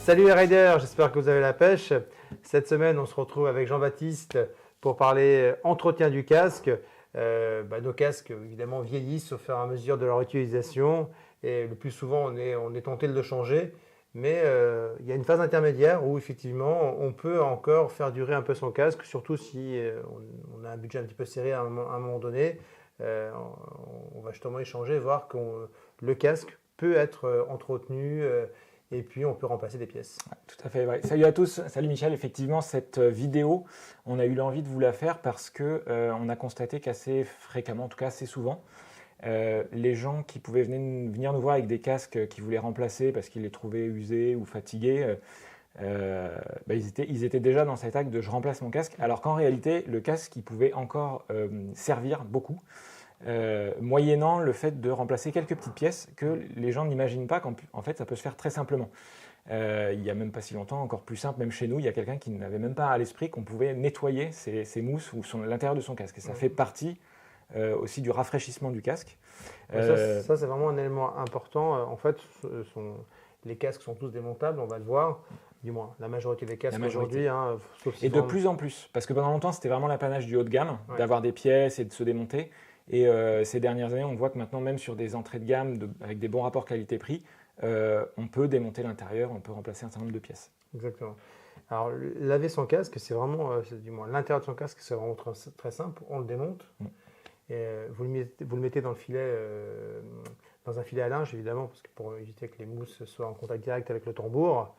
Salut les riders, j'espère que vous avez la pêche. Cette semaine, on se retrouve avec Jean-Baptiste pour parler entretien du casque. Nos casques, évidemment, vieillissent au fur et à mesure de leur utilisation et le plus souvent, on est tenté de le changer. Mais il y a une phase intermédiaire où, effectivement, on peut encore faire durer un peu son casque, surtout si on a un budget un petit peu serré à un moment donné. On va justement échanger, voir que le casque peut être entretenu. Et puis, on peut remplacer des pièces. Ouais, tout à fait. Ouais. Salut à tous. Salut Michel. Effectivement, cette vidéo, on a eu l'envie de vous la faire parce que on a constaté qu'assez fréquemment, en tout cas assez souvent, les gens qui pouvaient venir nous voir avec des casques qu'ils voulaient remplacer parce qu'ils les trouvaient usés ou fatigués, ils étaient déjà dans cet acte de « je remplace mon casque », alors qu'en réalité, le casque, il pouvait encore servir beaucoup. Moyennant le fait de remplacer quelques petites pièces que les gens n'imaginent pas qu'en fait ça peut se faire très simplement. Il n'y a même pas si longtemps, encore plus simple, même chez nous, il y a quelqu'un qui n'avait même pas à l'esprit qu'on pouvait nettoyer ses mousses ou l'intérieur de son casque. Et ça fait partie aussi du rafraîchissement du casque. Ça c'est vraiment un élément important. En fait, les casques sont tous démontables, on va le voir. Du moins, la majorité des casques aujourd'hui. Et de plus en plus, parce que pendant longtemps, c'était vraiment l'apanage du haut de gamme, d'avoir des pièces et de se démonter. Et ces dernières années, on voit que maintenant, même sur des entrées de gamme avec des bons rapports qualité-prix, on peut démonter l'intérieur, on peut remplacer un certain nombre de pièces. Exactement. Alors, laver son casque, c'est vraiment, du moins, l'intérieur de son casque, c'est vraiment très simple. On le démonte. Et, vous le mettez dans le filet, dans un filet à linge, évidemment, parce que pour éviter que les mousses soient en contact direct avec le tambour.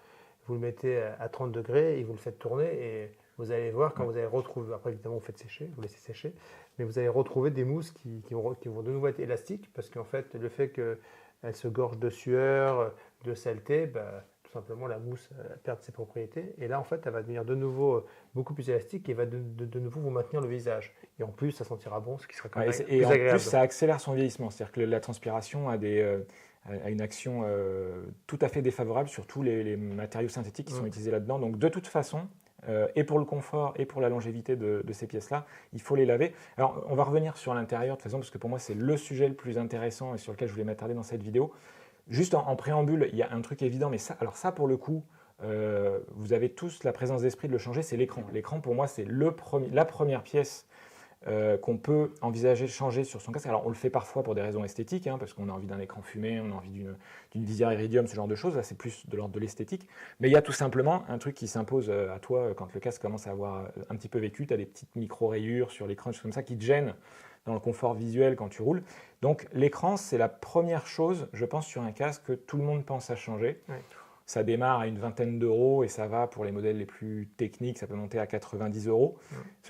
Vous le mettez à 30 degrés et vous le faites tourner. Et vous allez voir, quand vous allez retrouver, après évidemment vous faites sécher, vous laissez sécher, mais vous allez retrouver des mousses qui vont de nouveau être élastiques, parce qu'en fait, le fait qu'elles se gorgent de sueur, de saleté, tout simplement la mousse perd ses propriétés. Et là, en fait, elle va devenir de nouveau beaucoup plus élastique et va de nouveau vous maintenir le visage. Et en plus, ça sentira bon, ce qui sera quand même plus agréable. Et en plus, ça accélère son vieillissement, c'est-à-dire que la transpiration a une action tout à fait défavorable sur tous les matériaux synthétiques qui sont utilisés là-dedans. Donc de toute façon, et pour le confort et pour la longévité de ces pièces-là, il faut les laver. Alors on va revenir sur l'intérieur de toute façon, parce que pour moi c'est le sujet le plus intéressant et sur lequel je voulais m'attarder dans cette vidéo. Juste en préambule, il y a un truc évident, mais ça pour le coup, vous avez tous la présence d'esprit de le changer, c'est l'écran. L'écran pour moi c'est la première pièce qu'on peut envisager de changer sur son casque. Alors on le fait parfois pour des raisons esthétiques, parce qu'on a envie d'un écran fumé, on a envie d'une visière iridium, ce genre de choses. Là c'est plus de l'ordre de l'esthétique. Mais il y a tout simplement un truc qui s'impose à toi quand le casque commence à avoir un petit peu vécu. Tu as des petites micro-rayures sur l'écran, des choses comme ça qui te gênent dans le confort visuel quand tu roules. Donc l'écran c'est la première chose, je pense, sur un casque que tout le monde pense à changer. Ouais. Ça démarre à une vingtaine d'euros et ça va pour les modèles les plus techniques, ça peut monter à 90 euros.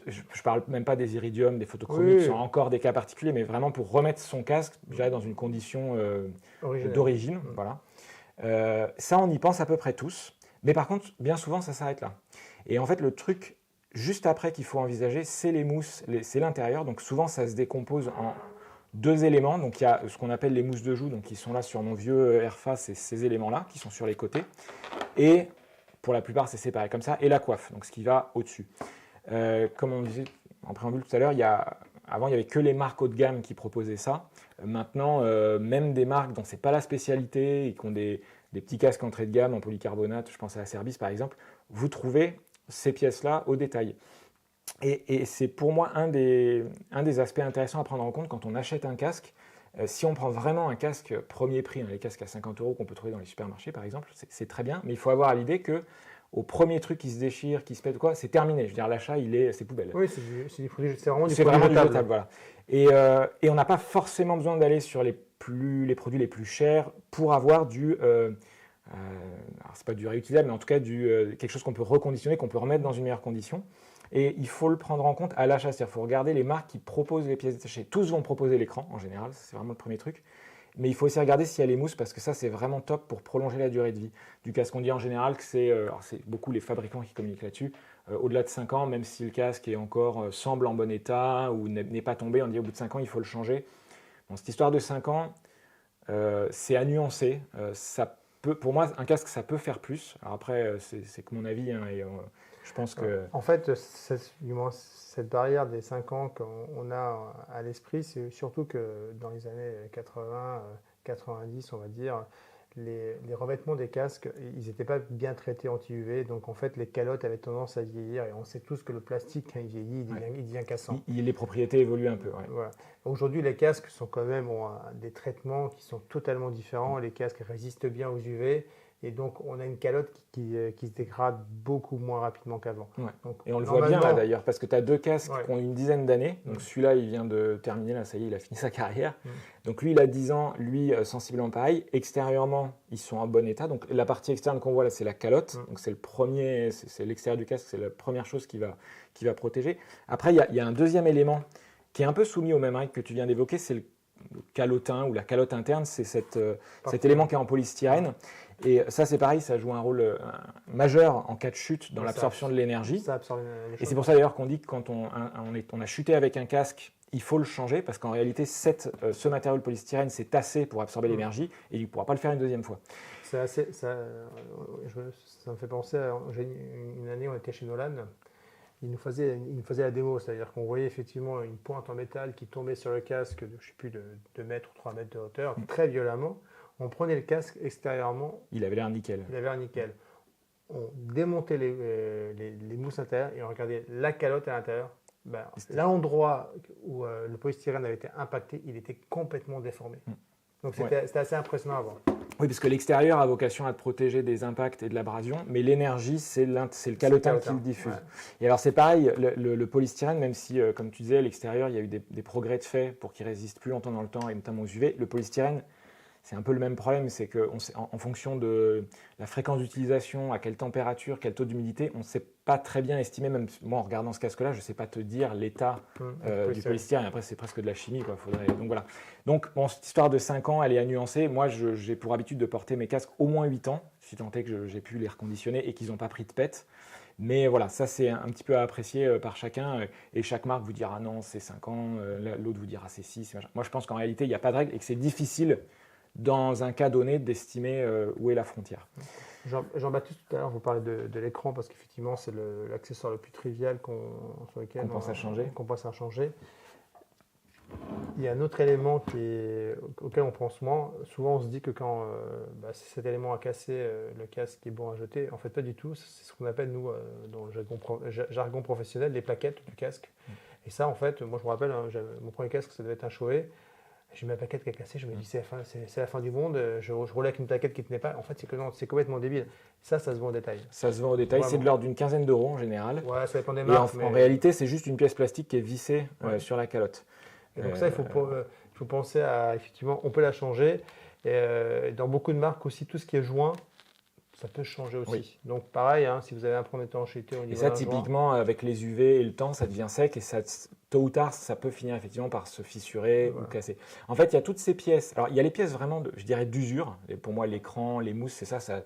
Je ne parle même pas des iridium, des photochromiques, qui sont encore des cas particuliers, mais vraiment pour remettre son casque dans une condition d'origine. Voilà. Ça, on y pense à peu près tous. Mais par contre, bien souvent, ça s'arrête là. Et en fait, le truc juste après qu'il faut envisager, c'est les mousses, c'est l'intérieur. Donc souvent, ça se décompose en deux éléments. Donc il y a ce qu'on appelle les mousses de joue, donc qui sont là sur mon vieux Airfa, c'est ces éléments-là qui sont sur les côtés. Et pour la plupart, c'est séparé comme ça. Et la coiffe, donc ce qui va au-dessus. Comme on disait en préambule tout à l'heure, avant, il n'y avait que les marques haut de gamme qui proposaient ça. Maintenant, même des marques dont ce n'est pas la spécialité et qui ont des petits casques entrée de gamme en polycarbonate, je pense à la Cerbis par exemple, vous trouvez ces pièces-là au détail. Et c'est pour moi un des aspects intéressants à prendre en compte quand on achète un casque. Si on prend vraiment un casque premier prix, les casques à 50 euros qu'on peut trouver dans les supermarchés par exemple, c'est très bien, mais il faut avoir à l'idée que au premier truc qui se déchire, qui se pète quoi, c'est terminé. Je veux dire, l'achat, c'est poubelle. Oui, c'est vraiment du produit jetable. Voilà. Et on n'a pas forcément besoin d'aller sur les produits les plus chers pour avoir alors c'est pas du réutilisable, mais en tout cas quelque chose qu'on peut reconditionner, qu'on peut remettre dans une meilleure condition. Et il faut le prendre en compte à l'achat, c'est-à-dire qu'il faut regarder les marques qui proposent les pièces détachées. Tous vont proposer l'écran en général, c'est vraiment le premier truc. Mais il faut aussi regarder s'il y a les mousses, parce que ça c'est vraiment top pour prolonger la durée de vie du casque. On dit en général que c'est beaucoup les fabricants qui communiquent là-dessus, au-delà de 5 ans, même si le casque est encore semble en bon état ou n'est pas tombé, on dit au bout de 5 ans il faut le changer. Bon, cette histoire de 5 ans, c'est à nuancer. Pour moi, un casque, ça peut faire plus. Alors après, c'est que mon avis, et Je pense que... En fait, du moins, cette barrière des 5 ans qu'on a à l'esprit, c'est surtout que dans les années 80, 90, on va dire, les revêtements des casques, ils n'étaient pas bien traités anti-UV, donc en fait les calottes avaient tendance à vieillir, et on sait tous que le plastique, quand il vieillit, il devient cassant. Les propriétés évoluent un peu. Ouais. Voilà. Aujourd'hui, les casques sont quand même ont des traitements qui sont totalement différents. Les casques résistent bien aux UV, et donc on a une calotte qui se dégrade beaucoup moins rapidement qu'avant. Ouais. Donc, et on le voit bien là d'ailleurs, parce que tu as 2 casques qui ont une dizaine d'années. Donc celui-là, il vient de terminer, là, ça y est, il a fini sa carrière. Donc lui, il a 10 ans, lui, sensiblement pareil. Extérieurement, ils sont en bon état. Donc la partie externe qu'on voit là, c'est la calotte. Donc c'est le premier, c'est l'extérieur du casque, c'est la première chose qui va protéger. Après, il y a un deuxième élément qui est un peu soumis aux mêmes règles que tu viens d'évoquer, c'est le calotin ou la calotte interne, c'est cet élément qui est en polystyrène. Et ça, c'est pareil, ça joue un rôle majeur en cas de chute dans l'absorption de l'énergie. Et c'est pour ça d'ailleurs qu'on dit que quand on a chuté avec un casque, il faut le changer parce qu'en réalité, ce matériau de polystyrène, c'est assez pour absorber l'énergie et il ne pourra pas le faire une deuxième fois. Ça me fait penser à une année, on était chez Nolan. Il nous faisait la démo, c'est-à-dire qu'on voyait effectivement une pointe en métal qui tombait sur le casque de, je ne sais plus, de 2 mètres ou 3 mètres de hauteur, très violemment. On prenait le casque extérieurement. Il avait l'air nickel. On démontait les mousses intérieures et on regardait la calotte à l'intérieur. L'endroit où le polystyrène avait été impacté, il était complètement déformé. Donc c'était assez impressionnant à voir. Oui, parce que l'extérieur a vocation à te protéger des impacts et de l'abrasion, mais l'énergie, c'est le calotin qui le diffuse. Ouais. Et alors c'est pareil, le polystyrène, même si, comme tu disais, à l'extérieur, il y a eu des progrès de fait pour qu'il résiste plus longtemps dans le temps, et notamment aux UV, le polystyrène, c'est un peu le même problème, c'est qu'en fonction de la fréquence d'utilisation, à quelle température, quel taux d'humidité, on ne sait pas très bien estimer, même moi en regardant ce casque-là, je ne sais pas te dire l'état du polystyrène. Après, c'est presque de la chimie, quoi. Donc voilà. Donc bon, cette histoire de 5 ans, elle est à nuancer. Moi, j'ai pour habitude de porter mes casques au moins 8 ans, si tant est que j'ai pu les reconditionner et qu'ils n'ont pas pris de pète. Mais voilà, ça c'est un petit peu à apprécier par chacun. Et chaque marque vous dira non, c'est 5 ans, l'autre vous dira c'est 6. Moi, je pense qu'en réalité, il n'y a pas de règle et que c'est difficile dans un cas donné d'estimer où est la frontière. Jean-Baptiste, tout à l'heure, vous parlez de l'écran parce qu'effectivement, c'est l'accessoire le plus trivial sur lequel qu'on pense à changer. Il y a un autre élément auquel on pense moins. Souvent, on se dit que quand cet élément a cassé, le casque est bon à jeter. En fait, pas du tout. C'est ce qu'on appelle, nous, dans le jargon professionnel, les plaquettes du casque. Et ça, en fait, moi, je me rappelle, mon premier casque, ça devait être un Shoei. J'ai ma plaquette qui est cassée, je me dis c'est la fin du monde, je roulais avec une plaquette qui ne tenait pas. En fait, c'est complètement débile. Ça se vend au détail. Ça se vend au détail, c'est de l'ordre d'une quinzaine d'euros en général. Ouais, ça dépend des marques. En réalité, c'est juste une pièce plastique qui est vissée sur la calotte. Et donc ça, il faut penser à, effectivement, on peut la changer. Et dans beaucoup de marques aussi, tout ce qui est joint, ça peut changer aussi. Oui. Donc pareil, si vous avez un problème d'étanchéité au niveau et ça, typiquement, avec les UV et le temps, ça devient sec et ça, tôt ou tard, ça peut finir effectivement par se fissurer ou casser. En fait, il y a toutes ces pièces. Alors, il y a les pièces vraiment, je dirais, d'usure. Pour moi, l'écran, les mousses, c'est ça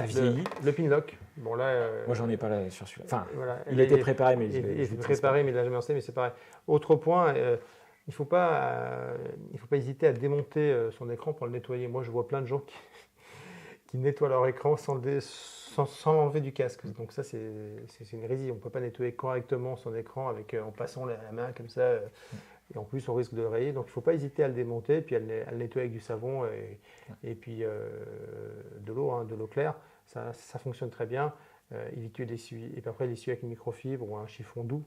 vieillit. Le pinlock. Bon, là, moi, j'en ai pas là sur celui-là. Enfin, il était préparé, mais il était préparé, mais il l'a jamais lancé, mais c'est pareil. Autre point, il ne faut pas hésiter à démonter son écran pour le nettoyer. Moi, je vois plein de gens qui nettoient leur écran sans l'enlever du casque. Donc ça, c'est une hérésie. On ne peut pas nettoyer correctement son écran en passant la main comme ça. Et en plus, on risque de le rayer. Donc il ne faut pas hésiter à le démonter, puis à le nettoyer avec du savon et puis de l'eau claire. Ça fonctionne très bien. Éviter l'essuie. Et puis après, l'essuie avec une microfibre ou un chiffon doux.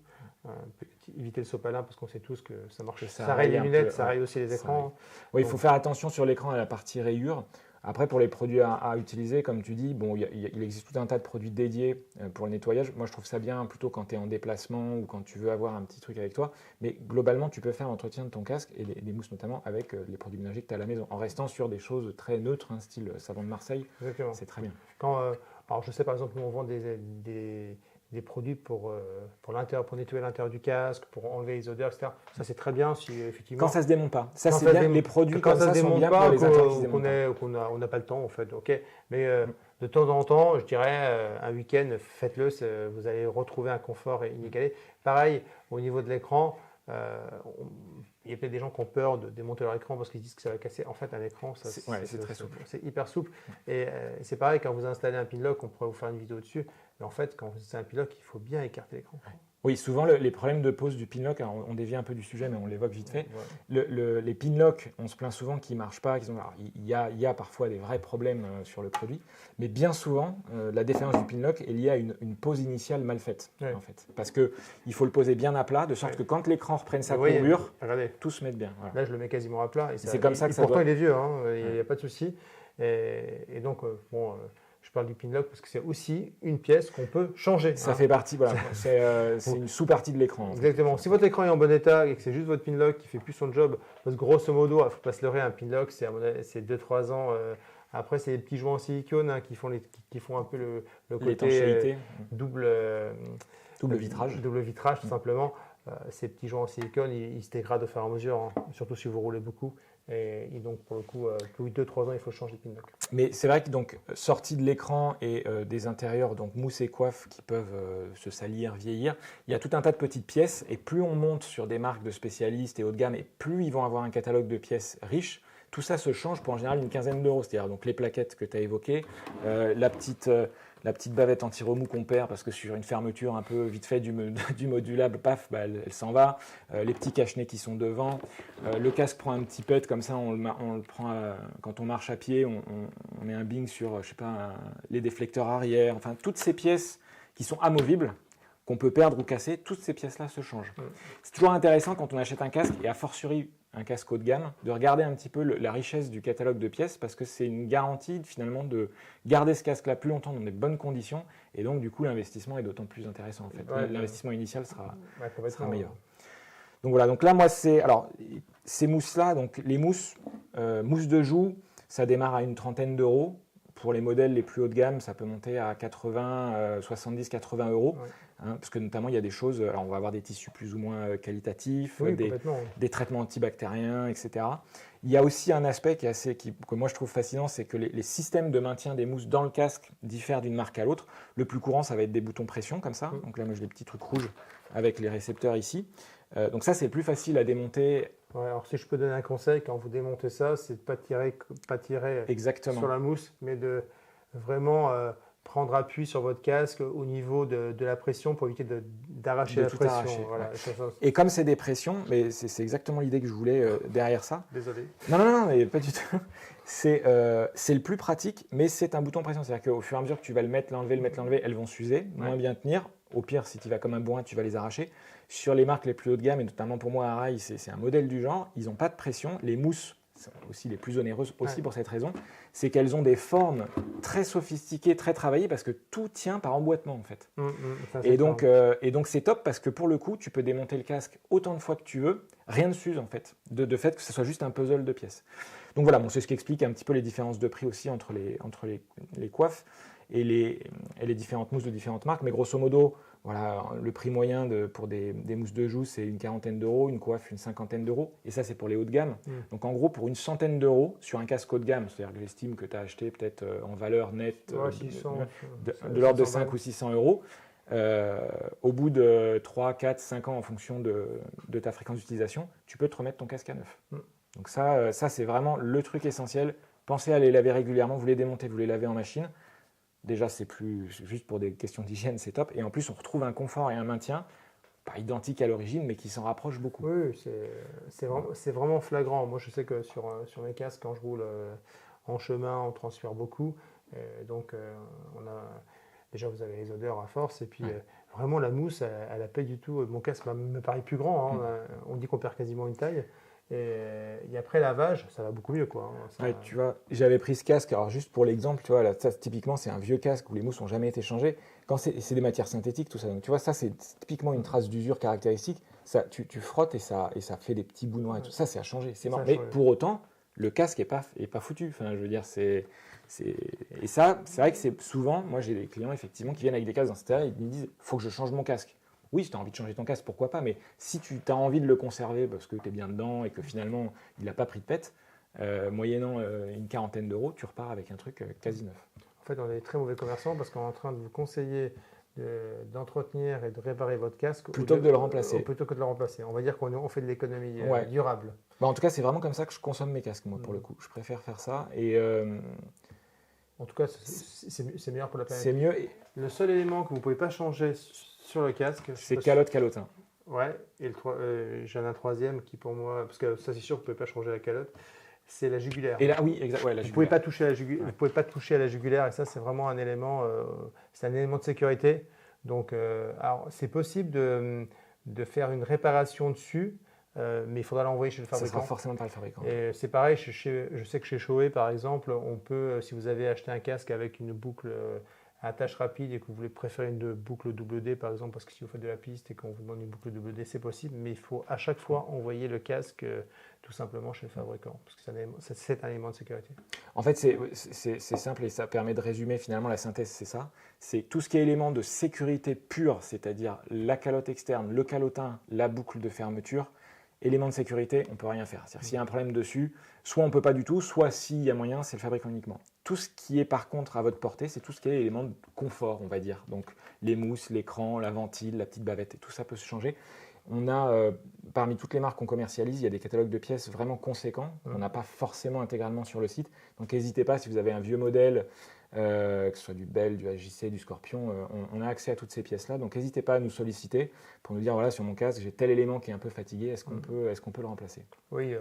Éviter le sopalin parce qu'on sait tous que ça marche. Ça raye les lunettes, ça raye aussi les écrans. Oui, il faut faire attention sur l'écran à la partie rayure. Après, pour les produits à utiliser, comme tu dis, bon, il existe tout un tas de produits dédiés pour le nettoyage. Moi, je trouve ça bien plutôt quand tu es en déplacement ou quand tu veux avoir un petit truc avec toi. Mais globalement, tu peux faire l'entretien de ton casque et des mousses notamment avec les produits ménagers que tu as à la maison, en restant sur des choses très neutres, style savon de Marseille. Exactement. C'est très bien. Alors, je sais par exemple, nous, on vend des produits pour nettoyer l'intérieur du casque, pour enlever les odeurs, etc. Ça, c'est très bien si effectivement. Quand ça se démonte pas. Ça, c'est bien. Les produits quand ça sont bien pour les intérieurs qui se démontent pas. On n'a pas le temps, en fait. Ok. Mais de temps en temps, je dirais, un week-end, faites-le. Vous allez retrouver un confort inégalé. Pareil, au niveau de l'écran, il y a peut-être des gens qui ont peur de démonter leur écran parce qu'ils disent que ça va casser. En fait, un écran, c'est très souple. C'est hyper souple. Et c'est pareil, quand vous installez un pinlock, on pourrait vous faire une vidéo dessus. Et en fait, quand c'est un pinlock, il faut bien écarter l'écran. Oui, souvent les problèmes de pose du pinlock, alors on dévie un peu du sujet, mais on l'évoque vite fait. Les pinlocks, on se plaint souvent qu'ils ne marchent pas. Il y a parfois des vrais problèmes sur le produit, mais bien souvent, la défaillance du pinlock est liée à une pose initiale mal faite, en fait. Parce qu'il faut le poser bien à plat, de sorte que quand l'écran reprenne sa courbure, tout se mette bien. Voilà. Là, je le mets quasiment à plat. Et c'est comme ça que ça pourtant, doit... il est vieux, il n'y a pas de souci. Et donc, je parle du pinlock parce que c'est aussi une pièce qu'on peut changer. Ça fait partie, voilà. C'est une sous-partie de l'écran. Exactement. Si votre écran est en bon état et que c'est juste votre pinlock qui ne fait plus son job, parce que grosso modo, il ne faut pas se leurrer, un pinlock, c'est 2-3 ans. Après, c'est les petits joints en silicone qui font un peu le côté double vitrage. Double vitrage, tout simplement. Ces petits joints en silicone, ils se dégradent au fur et à mesure, surtout si vous roulez beaucoup. Et donc, pour le coup, tous les 2-3 ans, il faut changer de pinlock. Mais c'est vrai que donc, sortie de l'écran et des intérieurs, donc mousse et coiffe qui peuvent se salir, vieillir, il y a tout un tas de petites pièces. Et plus on monte sur des marques de spécialistes et haut de gamme, et plus ils vont avoir un catalogue de pièces riche, tout ça se change pour en général une quinzaine d'euros. C'est-à-dire donc, les plaquettes que tu as évoquées, la petite bavette anti-remous qu'on perd parce que sur une fermeture un peu vite fait du modulable, paf, elle s'en va. Les petits cache-nez qui sont devant. Le casque prend un petit pet, comme ça on le prend quand on marche à pied, on met un bing sur, je sais pas, les déflecteurs arrière. Enfin, toutes ces pièces qui sont amovibles, qu'on peut perdre ou casser, toutes ces pièces-là se changent. C'est toujours intéressant quand on achète un casque, et a fortiori un casque haut de gamme, de regarder un petit peu la richesse du catalogue de pièces, parce que c'est une garantie finalement de garder ce casque-là plus longtemps dans des bonnes conditions, et donc du coup l'investissement est d'autant plus intéressant en fait. L'investissement initial sera meilleur. Donc voilà, donc là moi ces mousses-là, donc les mousses de joue, ça démarre à une trentaine d'euros. Pour les modèles les plus haut de gamme, ça peut monter à 70, 80 euros. Parce que notamment, il y a des choses, alors on va avoir des tissus plus ou moins qualitatifs, des traitements antibactériens, etc. Il y a aussi un aspect que moi je trouve fascinant, c'est que les systèmes de maintien des mousses dans le casque diffèrent d'une marque à l'autre. Le plus courant, ça va être des boutons pression, comme ça. Donc là, moi j'ai des petits trucs rouges avec les récepteurs ici. Donc ça, c'est le plus facile à démonter. Alors si je peux donner un conseil, quand vous démontez ça, c'est de ne pas tirer sur la mousse, mais de vraiment prendre appui sur votre casque au niveau de la pression pour éviter d'arracher la pression. Voilà. Et comme c'est des pressions, mais c'est exactement l'idée que je voulais derrière ça. Désolé. Non, mais pas du tout. C'est le plus pratique, mais c'est un bouton pression. C'est-à-dire qu'au fur et à mesure que tu vas le mettre, l'enlever, elles vont s'user, moins bien tenir. Au pire, si tu vas comme un bourrin, tu vas les arracher. Sur les marques les plus haut de gamme, et notamment pour moi, Arai, c'est un modèle du genre. Ils n'ont pas de pression. Les mousses sont aussi les plus onéreuses aussi pour cette raison. C'est qu'elles ont des formes très sophistiquées, très travaillées, parce que tout tient par emboîtement en fait. Et donc c'est top parce que pour le coup, tu peux démonter le casque autant de fois que tu veux. Rien ne s'use en fait, de fait que ce soit juste un puzzle de pièces. Donc voilà, c'est ce qui explique un petit peu les différences de prix aussi entre les coiffes et les différentes mousses de différentes marques. Mais grosso modo, voilà, le prix moyen pour des mousses de joue, c'est une quarantaine d'euros, une coiffe, une cinquantaine d'euros. Et ça, c'est pour les hauts de gamme. Donc en gros, pour une centaine d'euros sur un casque haut de gamme, c'est-à-dire que j'estime que tu as acheté peut-être en valeur nette de l'ordre de 5 ou 600 euros, au bout de 3, 4, 5 ans en fonction de ta fréquence d'utilisation, tu peux te remettre ton casque à neuf. Donc ça c'est vraiment le truc essentiel. Pensez à les laver régulièrement, vous les démontez, vous les lavez en machine. Déjà, c'est plus juste pour des questions d'hygiène, c'est top. Et en plus, on retrouve un confort et un maintien, pas identique à l'origine, mais qui s'en rapproche beaucoup. Oui, c'est vraiment flagrant. Moi, je sais que sur mes casques, quand je roule en chemin, on transpire beaucoup. Donc, déjà, vous avez les odeurs à force. Et puis, vraiment, la mousse, elle n'a pas du tout... Mon casque me paraît plus grand. On dit qu'on perd quasiment une taille. Et après lavage, ça va beaucoup mieux, quoi. Tu vois, j'avais pris ce casque, alors juste pour l'exemple, tu vois, là, ça, typiquement, c'est un vieux casque où les mousses n'ont jamais été changées. Quand c'est des matières synthétiques, tout ça. Donc, tu vois, ça, c'est typiquement une trace d'usure caractéristique. Ça, tu frottes et ça fait des petits bouts noirs et tout. Ça, c'est à changer, c'est mort. Mais pour autant, le casque n'est pas foutu. Enfin, je veux dire, Et ça, c'est vrai que c'est souvent, moi, j'ai des clients, effectivement, qui viennent avec des casques dans cette ère, ils me disent, il faut que je change mon casque. Oui, si tu as envie de changer ton casque, pourquoi pas, mais si tu as envie de le conserver parce que tu es bien dedans et que finalement, il n'a pas pris de pète, moyennant une quarantaine d'euros, tu repars avec un truc quasi neuf. En fait, on est des très mauvais commerçants parce qu'on est en train de vous conseiller d'entretenir et de réparer votre casque plutôt que de le remplacer. Plutôt que de le remplacer. On va dire qu'on fait de l'économie durable. En tout cas, c'est vraiment comme ça que je consomme mes casques, moi, pour le coup. Je préfère faire ça. En tout cas, c'est meilleur pour la planète. C'est mieux. Le seul élément que vous ne pouvez pas changer sur le casque, C'est calotte-calotin. Ouais, et j'en ai un troisième qui pour moi, parce que ça c'est sûr que vous ne pouvez pas changer la calotte, c'est la jugulaire. Et là, oui, exact. Ouais, vous ne pouvez pas toucher vous pouvez pas toucher à la jugulaire et ça c'est vraiment un élément, c'est un élément de sécurité. Donc, alors c'est possible de faire une réparation dessus, mais il faudra l'envoyer chez le fabricant. Ça sera forcément par le fabricant. Et c'est pareil, je sais que chez Shoei par exemple, on peut, si vous avez acheté un casque avec une boucle attache rapide et que vous voulez préférer une boucle double D par exemple, parce que si vous faites de la piste et qu'on vous demande une boucle double D, c'est possible, mais il faut à chaque fois envoyer le casque tout simplement chez le fabricant, parce que c'est un élément de sécurité. En fait, c'est simple et ça permet de résumer finalement la synthèse, c'est ça. C'est tout ce qui est élément de sécurité pure, c'est-à-dire la calotte externe, le calotin, la boucle de fermeture. Élément de sécurité, on ne peut rien faire. C'est-à-dire s'il y a un problème dessus, soit on ne peut pas du tout, soit s'il y a moyen, c'est le fabricant uniquement. Tout ce qui est par contre à votre portée, c'est tout ce qui est élément de confort, on va dire. Donc les mousses, l'écran, la ventile, la petite bavette, et tout ça peut se changer. On a, parmi toutes les marques qu'on commercialise, il y a des catalogues de pièces vraiment conséquents. On n'a pas forcément intégralement sur le site. Donc n'hésitez pas, si vous avez un vieux modèle, que ce soit du Bell, du AJC, du Scorpion, on a accès à toutes ces pièces-là. Donc n'hésitez pas à nous solliciter pour nous dire, voilà, sur mon casque, j'ai tel élément qui est un peu fatigué, est-ce qu'on peut le remplacer? Oui,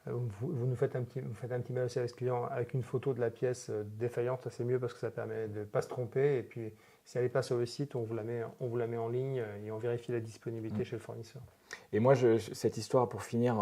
vous nous faites un petit mail aussi avec ce client avec une photo de la pièce défaillante, ça c'est mieux parce que ça permet de ne pas se tromper. Et puis si elle n'est pas sur le site, on vous la met en ligne et on vérifie la disponibilité chez le fournisseur. Et moi, cette histoire, pour finir,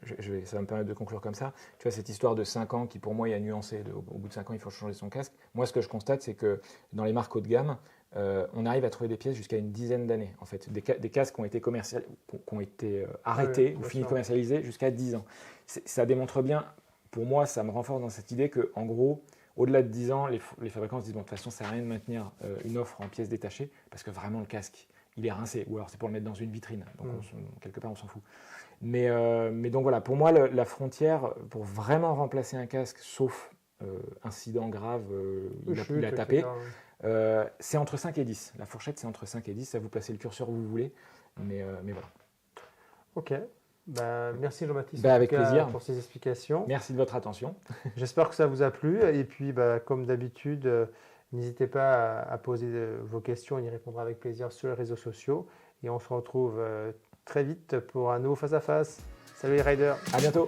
ça va me permettre de conclure comme ça. Tu vois, cette histoire de 5 ans qui, pour moi, est nuancée. Au bout de 5 ans, il faut changer son casque. Moi, ce que je constate, c'est que dans les marques haut de gamme, on arrive à trouver des pièces jusqu'à une dizaine d'années. En fait, des casques qui ont été, arrêtés ou finis de commercialiser jusqu'à 10 ans. Ça démontre bien, pour moi, ça me renforce dans cette idée qu'en gros, au-delà de 10 ans, les fabricants se disent, bon, de toute façon, ça ne sert à rien de maintenir une offre en pièces détachées parce que vraiment, le casque, il est rincé, ou alors c'est pour le mettre dans une vitrine, donc quelque part on s'en fout. Mais donc voilà, pour moi la frontière, pour vraiment remplacer un casque, sauf incident grave, il a tapé, c'est entre 5 et 10. La fourchette c'est entre 5 et 10, ça vous placez le curseur où vous voulez, mais voilà. Ok, merci Jean-Baptiste avec plaisir pour ces explications. Merci de votre attention. J'espère que ça vous a plu, et puis comme d'habitude, n'hésitez pas à poser vos questions, on y répondra avec plaisir sur les réseaux sociaux. Et on se retrouve très vite pour un nouveau face-à-face. Salut les riders. À bientôt.